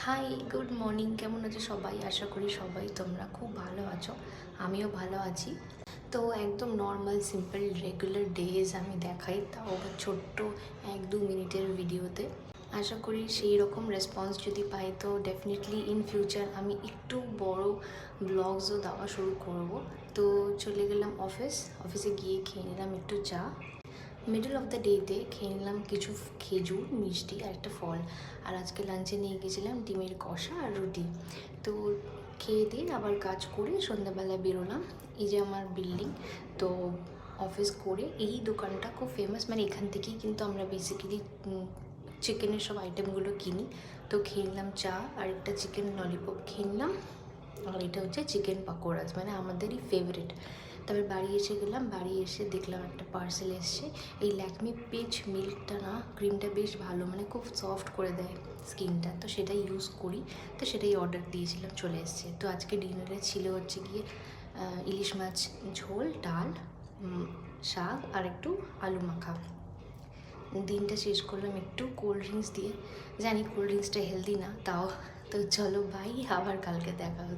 High, good morning. কেমন আছো সবাই? আশা করি সবাই তোমরা খুব ভালো আছো। আমিও ভালো আছি। তো একদম নর্মাল সিম্পল রেগুলার ডেজ আমি দেখাই, তাও আবার ছোট্ট 1-2 মিনিটের ভিডিওতে। আশা করি সেই রকম রেসপন্স যদি পাই তো ডেফিনেটলি ইন ফিউচার আমি একটু বড় ব্লগসও দেওয়া শুরু করব। তো চলে গেলাম অফিসে গিয়ে খেয়ে নিলাম একটু চা। মিডল অফ দ্য ডেতে খেয়ে নিলাম কিছু খেজুর, মিষ্টি আর একটা ফল। আর আজকে লাঞ্চে নিয়ে গেছিলাম ডিমের কষা আর রুটি। তো খেয়ে দিয়ে আবার কাজ করে সন্ধ্যাবেলা বেরোলাম। এই যে আমার বিল্ডিং। তো অফিস করে এই দোকানটা খুব ফেমাস, মানে এখান থেকেই কিন্তু আমরা বেসিক্যালি চিকেনের সব আইটেমগুলো কিনি। তো খেয়ে নিলাম চা আর একটা চিকেন ললিপপ খেয়ে নিলাম। আর এটা হচ্ছে চিকেন পাকোড়াস, মানে আমাদেরই ফেভারিট। তারপর বাড়ি এসে গেলাম, বাড়ি এসে দেখলাম একটা পার্সেল এসছে। এই ল্যাকমি পিচ মিল্কটা না, ক্রিমটা বেশ ভালো, মানে খুব সফট করে দেয় স্কিনটা, তো সেটাই ইউজ করি। তো সেটাই অর্ডার দিয়েছিলাম, চলে এসছে। তো আজকে ডিনারে ছিল হচ্ছে গিয়ে ইলিশ মাছ ঝোল, ডাল, শাক আর একটু আলু মাখা। দিনটা শেষ করলাম একটু কোল্ড ড্রিঙ্কস দিয়ে। জানি কোল্ড ড্রিঙ্কসটা হেলদি না, তাও। তো চলো ভাই, আবার কালকে দেখা হচ্ছে।